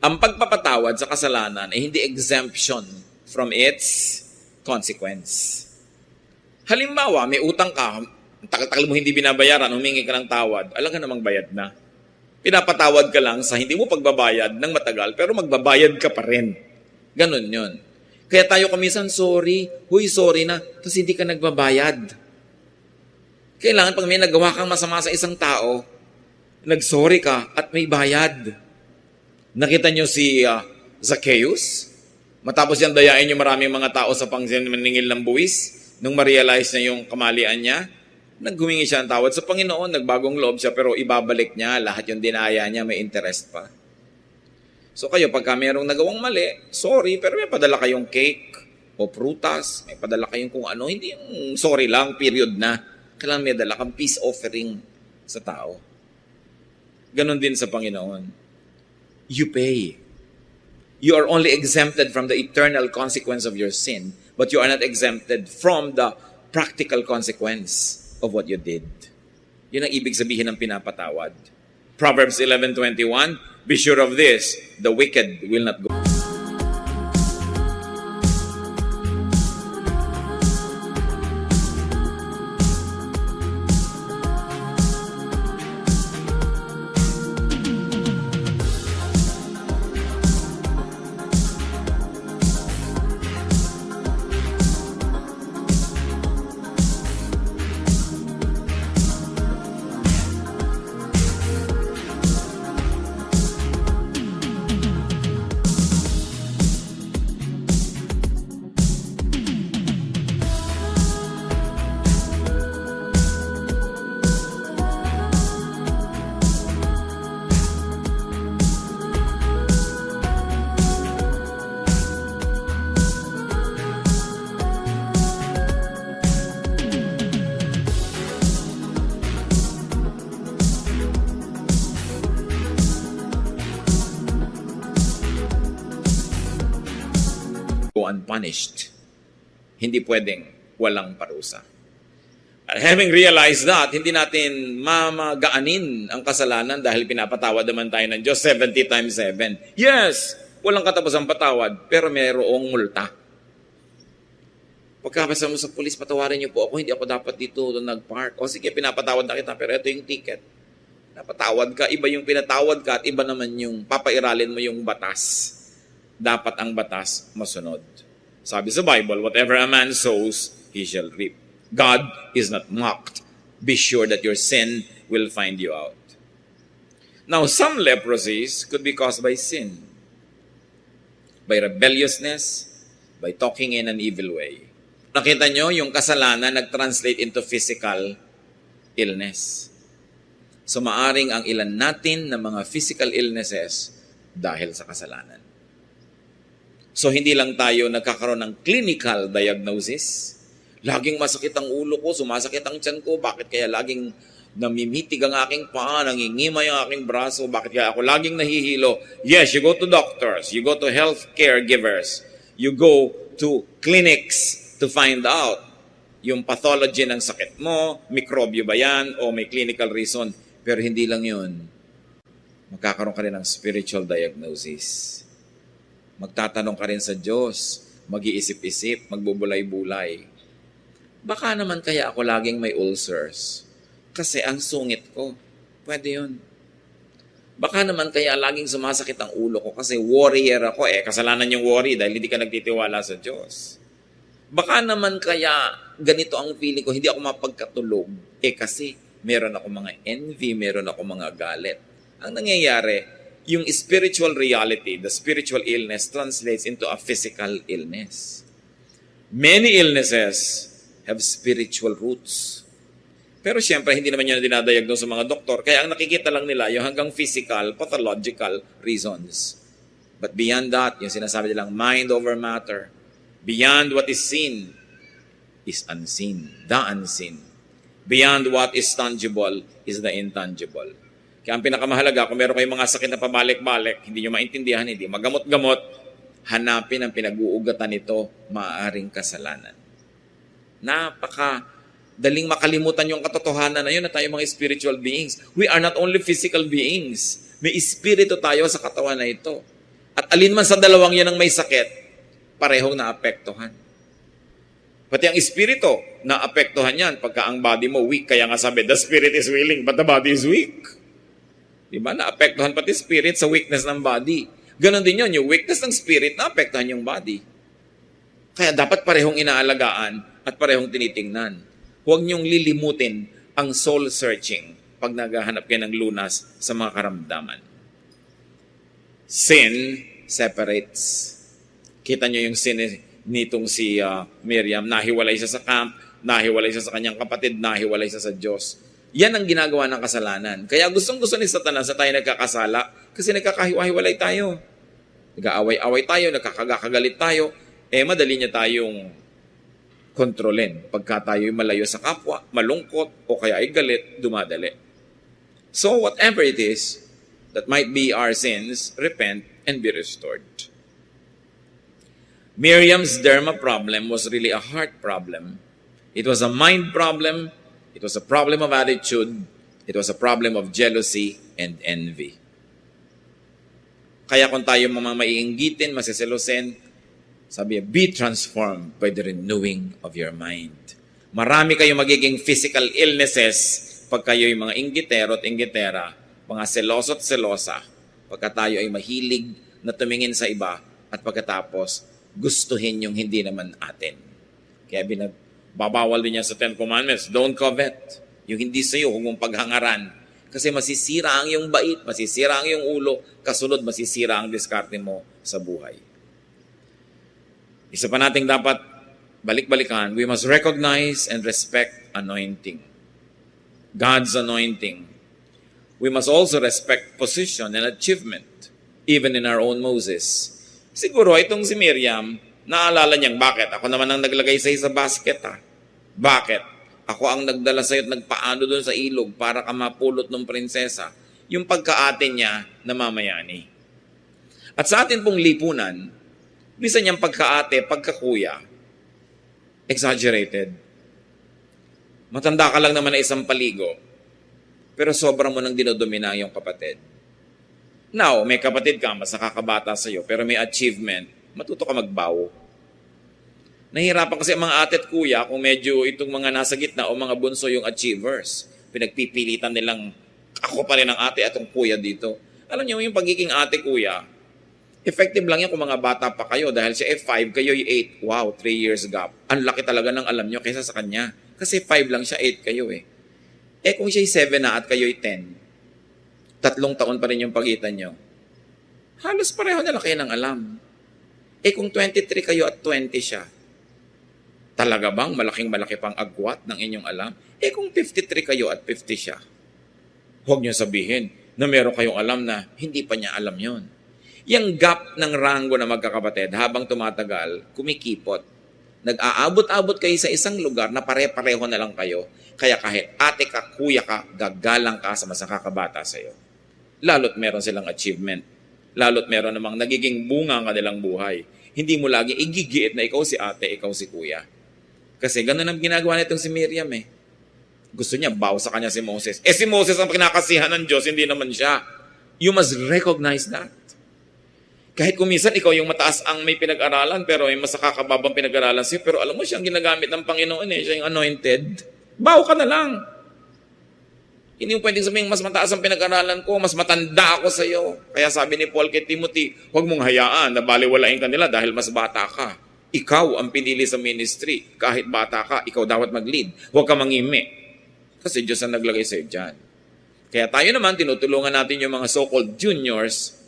Ang pagpapatawad sa kasalanan ay hindi exemption from its consequence. Halimbawa, may utang ka, takal mo hindi binabayaran, humingi ka ng tawad, alam ka namang bayad na. Pinapatawad ka lang sa hindi mo pagbabayad ng matagal, pero magbabayad ka pa rin. Ganon yun. Kaya tayo kuminsan, sorry na, tapos hindi ka nagbabayad. Kailangan pag may nagawa kang masama sa isang tao, nagsorry ka at may bayad. Nakita nyo si Zacchaeus? Matapos yan dayain yung maraming mga tao sa pangsiningil ng buwis, nung ma-realize na yung kamalian niya, naghumingi siya ng tawad sa Panginoon, nagbagong loob siya, pero ibabalik niya, lahat yung dinaya niya, may interest pa. So kayo, pagka mayroong nagawang mali, sorry, pero may padala kayong cake o prutas, may padala kayong kung ano, hindi yung sorry lang, period na. Kailangan may dala kang peace offering sa tao. Ganon din sa Panginoon. You pay. You are only exempted from the eternal consequence of your sin, but you are not exempted from the practical consequence of what you did. Yun ang ibig sabihin ng pinapatawad. Proverbs 11:21, be sure of this, the wicked will not go. Unpunished. Hindi pwedeng walang parusa. Having realized that, hindi natin mamagaanin ang kasalanan dahil pinapatawad naman tayo ng Diyos 70 times 7. Yes, walang katapusang patawad, pero mayroong multa. Pagkabasa mo sa pulis, patawarin niyo po ako, hindi ako dapat dito nag-park. O sige, pinapatawad na kita, pero ito yung ticket. Napatawad ka, iba yung pinatawad ka at iba naman yung papairalin mo yung batas. Dapat ang batas masunod. Sabi sa Bible, whatever a man sows, he shall reap. God is not mocked. Be sure that your sin will find you out. Now, some leprosies could be caused by sin, by rebelliousness, by talking in an evil way. Nakita nyo, yung kasalanan nag-translate into physical illness. So maaring ang ilan natin na mga physical illnesses dahil sa kasalanan. So hindi lang tayo nagkakaroon ng clinical diagnosis. Laging masakit ang ulo ko, sumasakit ang tiyan ko, bakit kaya laging namimitig ang aking paa, nangingimay ang aking braso, bakit kaya ako laging nahihilo? Yes, you go to doctors, you go to health caregivers, you go to clinics to find out yung pathology ng sakit mo, mikrobyo ba yan, o may clinical reason. Pero hindi lang yun. Magkakaroon ka rin ng spiritual diagnosis. Magtatanong ka rin sa Diyos. Mag-iisip-isip, magbubulay-bulay. Baka naman kaya ako laging may ulcers. Kasi ang sungit ko. Pwede yun. Baka naman kaya laging sumasakit ang ulo ko kasi warrior ako. Kasalanan yung worry dahil hindi ka nagtitiwala sa Diyos. Baka naman kaya ganito ang feeling ko, hindi ako mapagkatulog. Kasi meron ako mga envy, meron ako mga galit. Ang nangyayari, yung spiritual reality, the spiritual illness translates into a physical illness. Many illnesses have spiritual roots. Pero siyempre, hindi naman yan dinadiagnose sa mga doktor. Kaya ang nakikita lang nila, yung hanggang physical, pathological reasons. But beyond that, yung sinasabi nilang mind over matter, beyond what is seen is unseen, the unseen. Beyond what is tangible is the intangible. Kaya ang pinakamahalaga, kung meron kayong mga sakit na pabalik-balik, hindi nyo maintindihan, hindi magamot-gamot, hanapin ang pinag-uugatan nito, maaaring kasalanan. Daling makalimutan yung katotohanan na yun na tayo mga spiritual beings. We are not only physical beings. May espiritu tayo sa katawan na ito. At alinman sa dalawang yan ang may sakit, parehong naapektuhan. Pati ang espiritu, naapektuhan yan pagka ang body mo weak. Kaya nga sabi, the spirit is willing, but the body is weak. Diba? Naapektuhan pati spirit sa weakness ng body. Ganon din yun, yung weakness ng spirit, naapektuhan yung body. Kaya dapat parehong inaalagaan at parehong tinitingnan. Huwag niyong lilimutin ang soul searching pag naghahanap kayo ng lunas sa mga karamdaman. Sin separates. Kita niyo yung sin nitong si Miriam, nahiwalay siya sa camp, nahiwalay siya sa kanyang kapatid, nahiwalay siya sa Diyos. Yan ang ginagawa ng kasalanan. Kaya gustong-gusto ni Satanas na tayo nagkakasala kasi nagkakahiwalay tayo. Nag-aaway-away tayo, nagkakagalit tayo, madali niya tayong kontrolin. Pagka tayo'y malayo sa kapwa, malungkot, o kaya ay galit, dumadali. So whatever it is that might be our sins, repent and be restored. Miriam's derma problem was really a heart problem. It was a mind problem. It was a problem of attitude. It was a problem of jealousy and envy. Kaya kung tayo mga maiinggitin, masiselosin, sabi, be transformed by the renewing of your mind. Marami kayong magiging physical illnesses pag kayo'y mga inggitero at inggitera, mga seloso at selosa, pagka tayo ay mahilig na tumingin sa iba at pagkatapos gustuhin yung hindi naman atin. Kaya babawal din niya sa 10 Commandments, don't covet. Yung hindi sa'yo, huwag mong paghangaran. Kasi masisira ang iyong bait, masisira ang iyong ulo, kasunod masisira ang diskarte mo sa buhay. Isa pa nating dapat balik-balikan, we must recognize and respect anointing. God's anointing. We must also respect position and achievement, even in our own Moses. Siguro, itong si Miriam, naalala niyang, bakit? Ako naman ang naglagay sa'yo sa basket, ha? Bakit? Ako ang nagdala sa'yo at nagpaano doon sa ilog para ka mapulot ng prinsesa. Yung pagkaate niya na mamayani. At sa atin pong lipunan, bisa niyang pagkaate, pagkakuya, exaggerated. Matanda ka lang naman na isang paligo, pero sobrang mo nang dinodomina yung kapatid. Now, may kapatid ka, mas nakakabata sa'yo, pero may achievement, matuto ka magbawo. Nahihirapan kasi ang mga ate at kuya kung medyo itong mga nasa gitna o mga bunso yung achievers. Pinagpipilitan nilang Ako pa rin ang ate at ang kuya dito. Alam niyo, yung pagiging ate, kuya, effective lang yan kung mga bata pa kayo dahil siya 5, kayo 8. Wow, 3 years gap. Ang laki talaga ng alam nyo kaysa sa kanya. Kasi 5 lang siya, 8 kayo eh. Kung siya 7 na at kayo 10, 3 taon pa rin yung pagitan nyo. Halos pareho na lang kayo ng alam. Kung 23 kayo at 20 siya, talaga bang malaking-malaki pang agwat ng inyong alam? Kung 53 kayo at 50 siya, huwag niyo sabihin na meron kayong alam na hindi pa niya alam yon. Yung gap ng ranggo na magkakapatid habang tumatagal, kumikipot. Nag-aabot-abot kayo sa isang lugar na pare-pareho na lang kayo. Kaya kahit ate ka, kuya ka, gagalang ka sa mas nakakabata sa'yo. Lalo't meron silang achievement. Lalo't meron namang nagiging bunga ang kanilang buhay. Hindi mo lagi igigiit na ikaw si ate, ikaw si kuya. Kasi ganun ang ginagawa nitong si Miriam eh. Gusto niya, baw sa kanya si Moses. Si Moses ang pinakasihan ng Diyos, hindi naman siya. You must recognize that. Kahit kung minsan ikaw yung mataas ang may pinag-aralan, pero may mas nakakababang pinag-aralan siya, pero alam mo siyang ginagamit ng Panginoon eh, siya yung anointed. Baw ka na lang. Hindi mo pwedeng sabihin, mas mataas ang pinag-aralan ko, mas matanda ako sa iyo. Kaya sabi ni Paul kay Timothy, huwag mong hayaan na baliwalain ka nila dahil mas bata ka. Ikaw ang pinili sa ministry. Kahit bata ka, ikaw dapat mag-lead. Huwag ka mangimi. Kasi Diyos ang naglagay sa'yo dyan. Kaya tayo naman, tinutulungan natin yung mga so-called juniors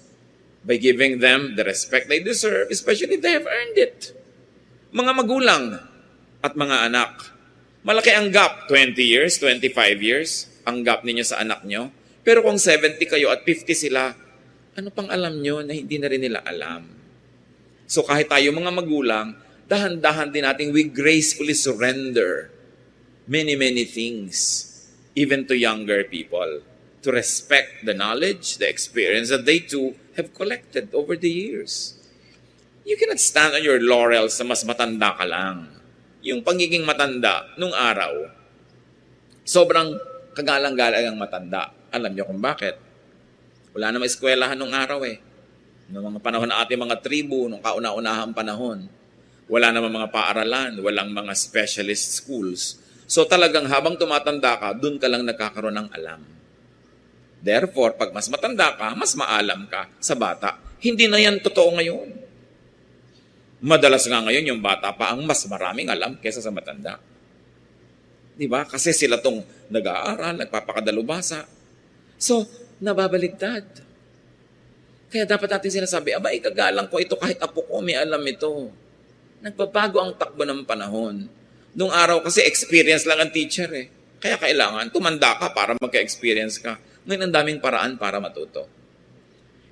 by giving them the respect they deserve, especially if they have earned it. Mga magulang at mga anak. Malaki ang gap, 20 years, 25 years, ang gap ninyo sa anak nyo. Pero kung 70 kayo at 50 sila, ano pang alam nyo na hindi na rin nila alam? So kahit tayo mga magulang, dahan-dahan din natin we gracefully surrender many things, even to younger people, to respect the knowledge, the experience that they too have collected over the years. You cannot stand on your laurels na mas matanda ka lang. Yung pagiging matanda nung araw, sobrang kagalang-galang ang matanda. Alam niyo kung bakit? Wala namang eskwelahan nung araw eh. Noong mga panahon ng ating mga tribu, nung kauna-unahang panahon, wala namang mga paaralan, walang mga specialist schools. So talagang habang tumatanda ka, dun ka lang nagkakaroon ng alam. Therefore, pag mas matanda ka, mas maalam ka sa bata. Hindi na yan totoo ngayon. Madalas nga ngayon yung bata pa ang mas maraming alam kaysa sa matanda. Di ba? Kasi sila tong nag-aaral, nagpapakadalubasa. So, nababaligtad. Kaya dapat natin sinasabi, aba, ikagalang ko ito kahit apo ko, may alam ito. Nagbabago ang takbo ng panahon. Noong araw kasi experience lang ang teacher eh. Kaya kailangan tumanda ka para magka-experience ka. Ngayon ang daming paraan para matuto.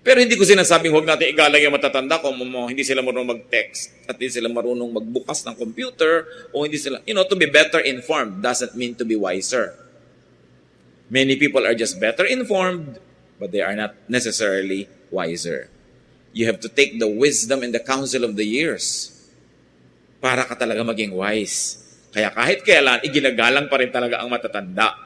Pero hindi ko sinasabing huwag natin igalang yung matatanda kung hindi sila marunong mag-text at hindi sila marunong magbukas ng computer o hindi sila, to be better informed doesn't mean to be wiser. Many people are just better informed, but they are not necessarily wiser. You have to take the wisdom and the counsel of the years para ka talaga maging wise. Kaya kahit kailan, iginagalang pa rin talaga ang matatanda.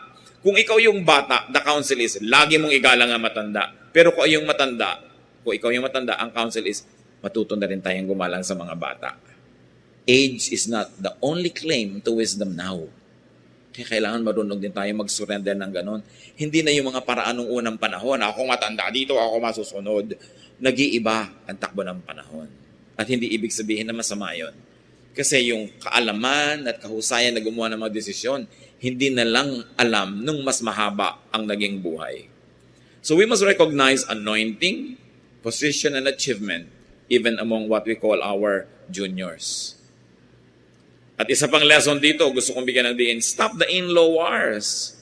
Kung ikaw yung bata, the counsel is, lagi mong igalang ang matanda. Pero kung ikaw yung matanda, ang counsel is, matuto na rin tayong gumalang sa mga bata. Age is not the only claim to wisdom now. Kaya kailangan marunong din tayo mag-surrender ng ganon. Hindi na yung mga paraan ng unang panahon, ako matanda dito, ako masusunod. Nag-iiba ang takbo ng panahon. At hindi ibig sabihin na masama yun. Kasi yung kaalaman at kahusayan na gumawa ng mga desisyon, hindi na lang alam nung mas mahaba ang naging buhay. So we must recognize anointing, position, and achievement even among what we call our juniors. At isa pang lesson dito, gusto kong bigyan ng diin, stop the in-law wars.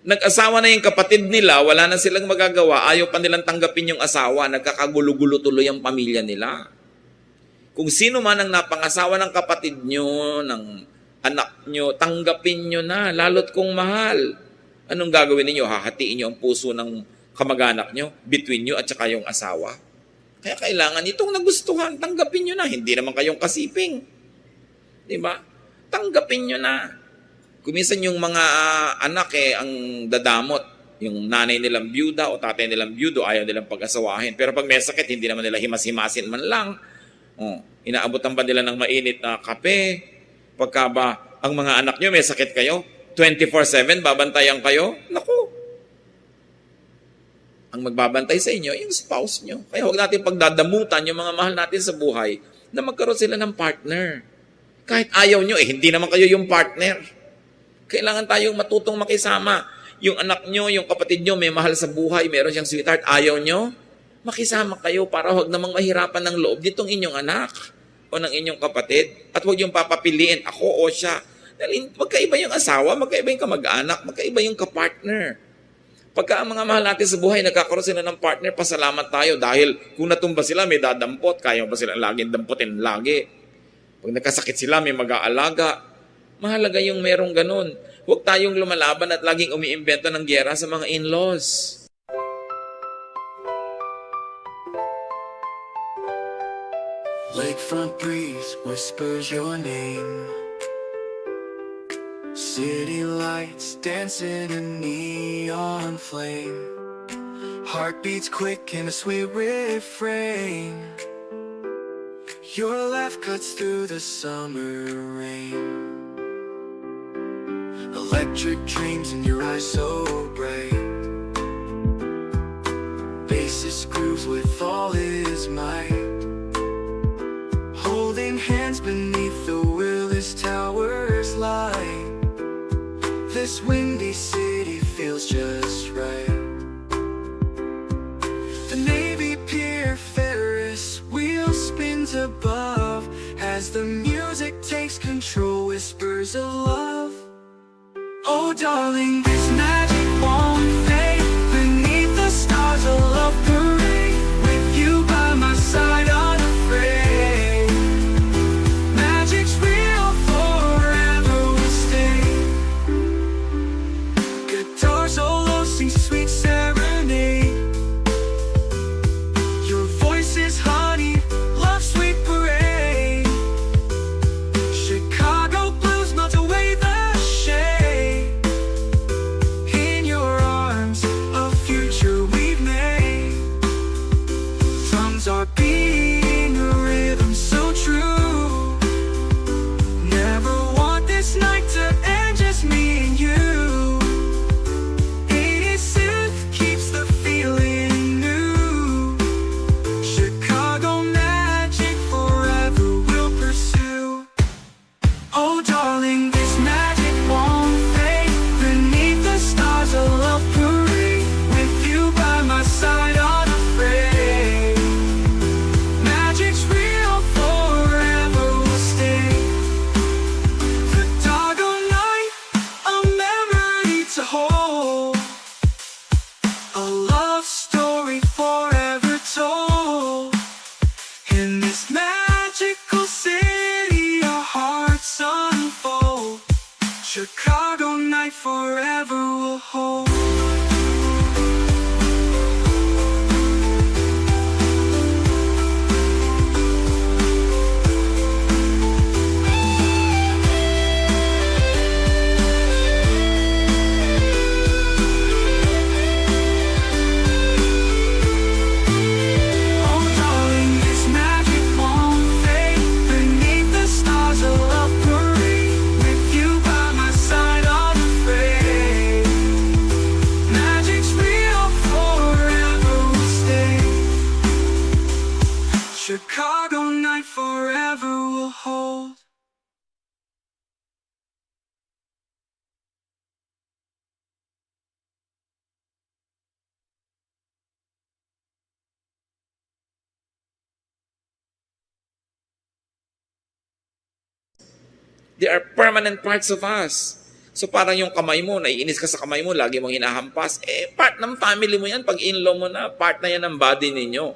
Nag-asawa na yung kapatid nila, wala na silang magagawa, ayaw pa nilang tanggapin yung asawa, nagkakagulo-gulo tuloy ang pamilya nila. Kung sino man ang napangasawa ng kapatid nyo, ng anak nyo, tanggapin nyo na, lalot kung mahal. Anong gagawin ninyo? Hahatiin nyo ang puso ng kamag-anak nyo, between nyo at saka yung asawa. Kaya kailangan itong nagustuhan, tanggapin nyo na. Hindi naman kayong kasiping. Diba? Tanggapin nyo na. Kuminsan yung mga anak ang dadamot. Yung nanay nilang byuda o tatay nilang byudo, ayaw nilang pag-asawahin. Pero pag may sakit, hindi naman nila himas-himasin man lang. Inaabotan ba nila ng mainit na kape? Pagka ba ang mga anak nyo may sakit kayo, 24/7 babantayan kayo? Naku, ang magbabantay sa inyo, yung spouse nyo. Kaya huwag natin pagdadamutan yung mga mahal natin sa buhay na magkaroon sila ng partner. Kahit ayaw nyo, hindi naman kayo yung partner. Kailangan tayong matutong makisama. Yung anak nyo, yung kapatid nyo, may mahal sa buhay, meron siyang sweetheart, ayaw nyo, makisama kayo para huwag namang mahirapan ng loob nitong inyong anak o ng inyong kapatid. At huwag yung papapiliin, ako o siya. Dahil magkaiba yung asawa, magkaiba yung kamag-anak, magkaiba yung kapartner. Pagka ang mga mahal natin sa buhay, nagkakaroon sila ng partner, pasalamat tayo dahil kung natumba sila, may dadampot, kaya pa sila laging damputin lagi. Pag nagkasakit sila, may mag-aalaga. Mahalaga yung merong ganun. Huwag tayong lumalaban at laging umiimbento ng gyera sa mga in-laws. Lakefront breeze whispers your name. City lights dancing in neon flame. Heartbeats quick in a sweet refrain. Your laugh cuts through the summer rain. Electric dreams in your eyes so bright. Bassist grooves with all his might. Holding hands beneath the Willis Towers light. This windy city feels just right. The Navy Pier Ferris wheel spins above as the music takes control, whispers of love. Oh darling, this magic won't fade. Beneath the stars a love parade. With you by my side unafraid. Magic's real, forever will stay. Guitar solo sings sweet serenade. Your voice is honey, love sweet parade. Chicago blues melt away the shade. In your arms, a future we've made. Drums are beating a rhythm so true. Never want this night to end, just me and you. 80s synth keeps the feeling new. Chicago magic forever will pursue. Oh darling, this magic won't fade. Beneath the stars a love parade. With you by my side unafraid. Magic's real, forever will stay. The doggone night, a memory to hold. A love story forever told. In this magical city, our hearts unfold. Chicago night forever will hold. Oh darling, this magic won't fade. Beneath the stars a love parade. With you by my side unafraid. Magic's real, forever will stay. Chicago night forever will hold. They are permanent parts of us. So parang yung kamay mo, naiinis ka sa kamay mo, lagi mong hinahampas, part ng family mo yan, pag in-law mo na, part na yan ng body ninyo.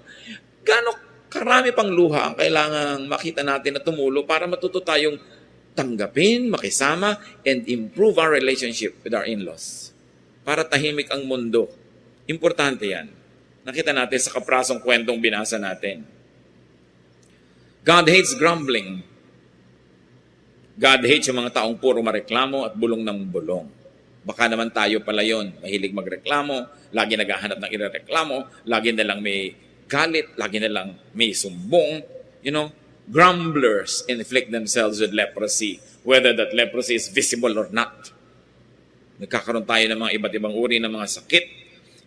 Gaano karami pang luha ang kailangang makita natin na tumulo para matuto tayong tanggapin, makisama, and improve our relationship with our in-laws. Para tahimik ang mundo. Importante yan. Nakita natin sa kaprasong kwentong binasa natin. God hates grumbling. God hates yung mga taong puro mareklamo at bulong ng bulong. Baka naman tayo pala yon, mahilig magreklamo, lagi naghahanap ng irereklamo, lagi na lang may galit, lagi na lang may sumbong. You know, grumblers inflict themselves with leprosy, whether that leprosy is visible or not. Nagkakaroon tayo ng mga iba't ibang uri ng mga sakit.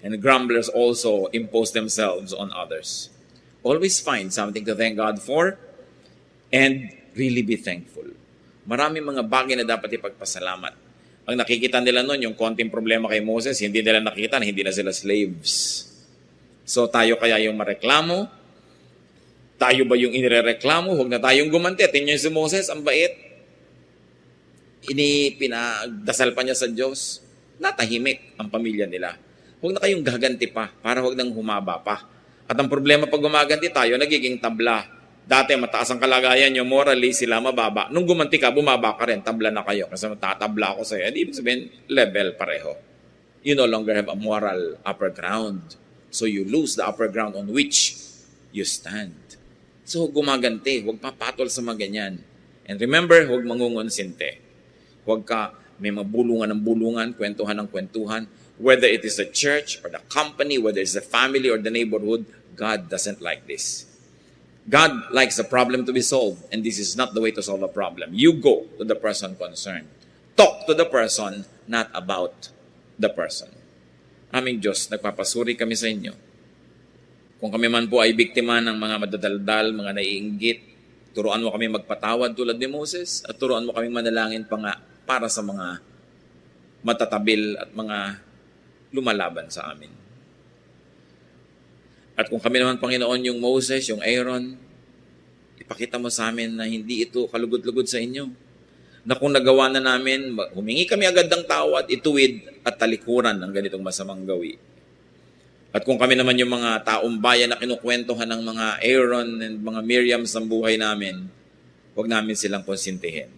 And grumblers also impose themselves on others. Always find something to thank God for and really be thankful. Marami mga bagay na dapat ipagpasalamat. Ang nakikita nila noon, yung konting problema kay Moses, hindi nila nakita na hindi na sila slaves. So tayo kaya yung mareklamo? Tayo ba yung inireklamo? Huwag na tayong gumanti. Tingnan si Moses, ang bait. Pinagdasal pa niya sa Diyos. Natahimik ang pamilya nila. Huwag na kayong gaganti pa para huwag nang humaba pa. At ang problema pag gumaganti tayo, nagiging tabla. Dati mataas ang kalagayan nyo, morally sila mababa. Nung gumanti ka, bumaba ka rin, tabla na kayo. Kasi matatabla ako sa'yo. Ibig sabihin, level pareho. You no longer have a moral upper ground. So you lose the upper ground on which you stand. So gumaganti, huwag papatol sa mga ganyan. And remember, huwag mangungonsinte. Huwag ka may mabulungan ng bulungan, kwentuhan ng kwentuhan. Whether it is the church or the company, whether it's the family or the neighborhood, God doesn't like this. God likes the problem to be solved, and this is not the way to solve a problem. You go to the person concerned. Talk to the person, not about the person. Aming Diyos, nagpapasuri kami sa inyo. Kung kami man po ay biktima ng mga madadaldal, mga naiinggit, turuan mo kami magpatawad tulad ni Moses, at turuan mo kami manalangin pa nga para sa mga matatabil at mga lumalaban sa amin. At kung kami naman, Panginoon, yung Moses, yung Aaron, ipakita mo sa amin na hindi ito kalugod-lugod sa inyo. Na kung nagawa na namin, humingi kami agad ng tawad, ituwid at talikuran ng ganitong masamang gawi. At kung kami naman yung mga taong bayan na kinukwentuhan ng mga Aaron and mga Miriam sa buhay namin, huwag namin silang konsintihin.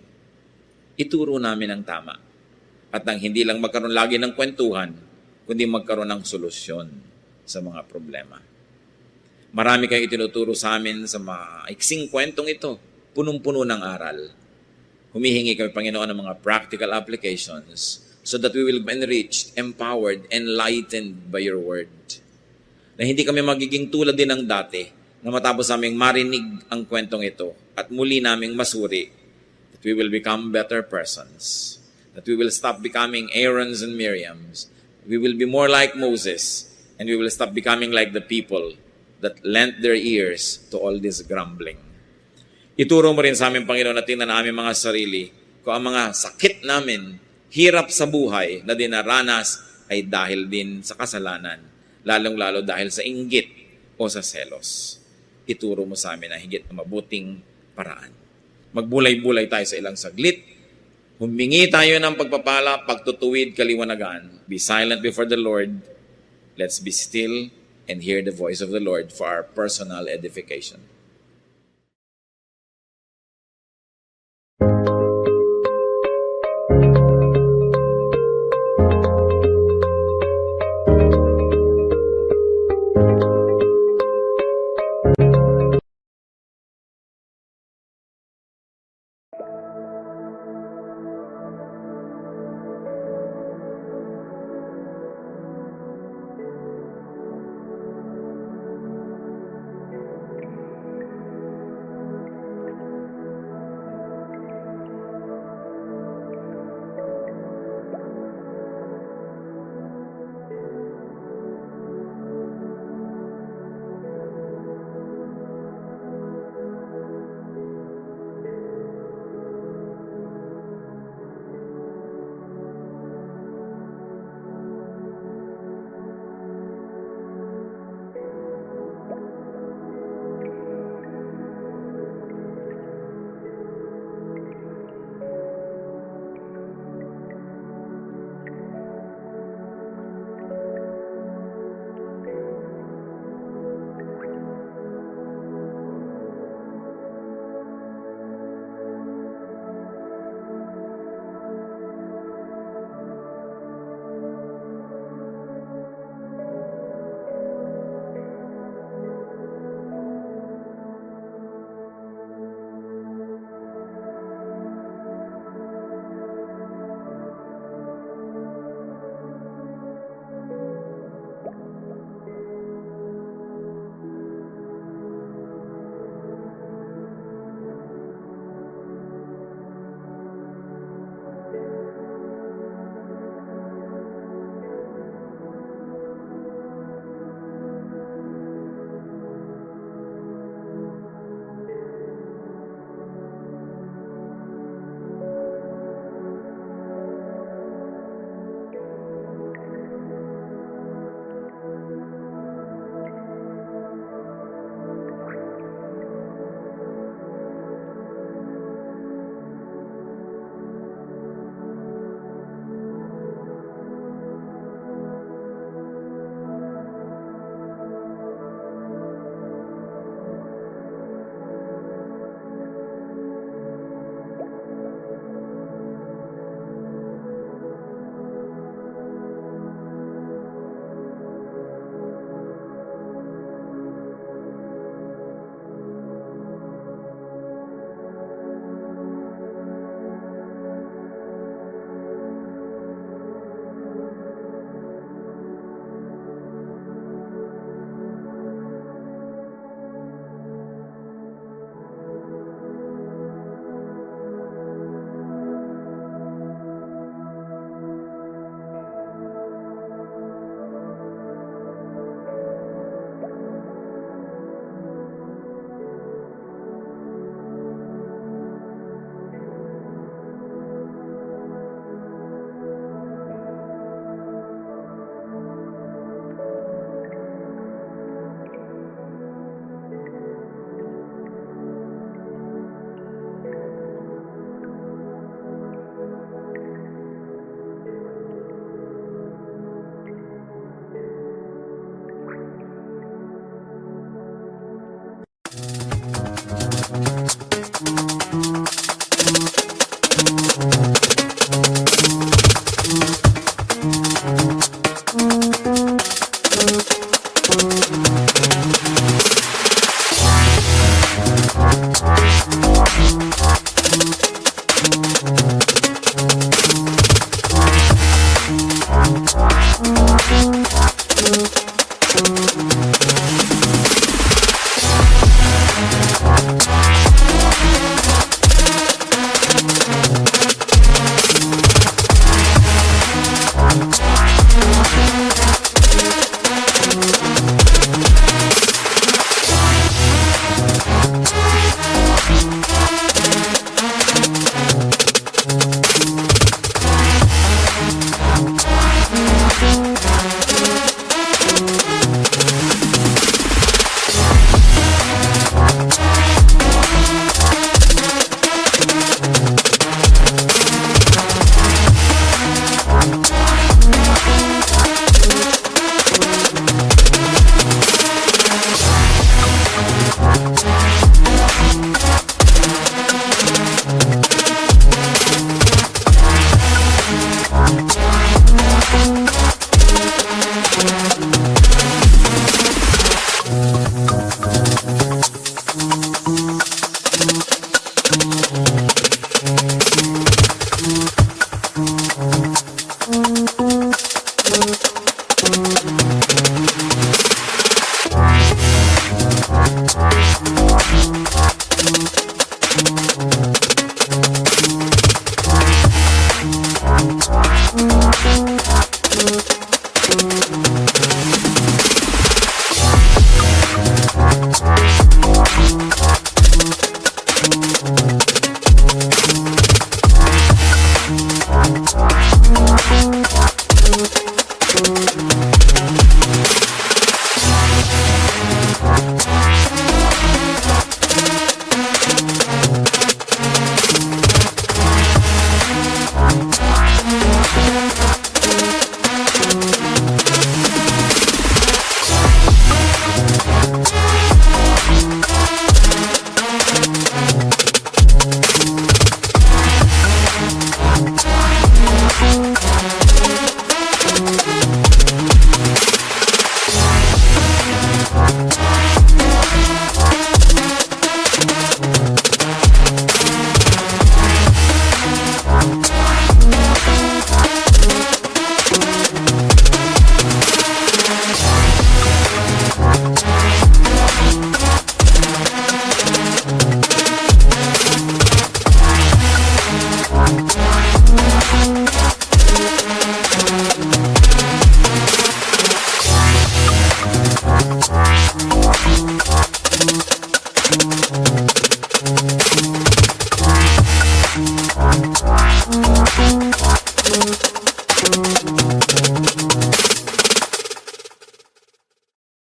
Ituro namin ang tama. At nang hindi lang magkaroon lagi ng kwentuhan, kundi magkaroon ng solusyon sa mga problema. Marami kayong itinuturo sa amin sa mga iksing kwentong ito, punong-puno ng aral. Humihingi kami, Panginoon, ng mga practical applications so that we will be enriched, empowered, enlightened by your word. Na hindi kami magiging tulad din ng dati na matapos naming marinig ang kwentong ito at muli naming masuri that we will become better persons, that we will stop becoming Aarons and Miriams, we will be more like Moses, and we will stop becoming like the people that lent their ears to all this grumbling. Ituro mo rin sa amin, Panginoon, na tingnan na aming mga sarili kung ang mga sakit namin, hirap sa buhay na dinaranas ay dahil din sa kasalanan, lalong-lalo dahil sa inggit o sa selos. Ituro mo sa amin na higit na mabuting paraan. Magbulay-bulay tayo sa ilang saglit. Humingi tayo ng pagpapala, pagtutuwid, kaliwanagan. Be silent before the Lord. Let's be still and hear the voice of the Lord for our personal edification.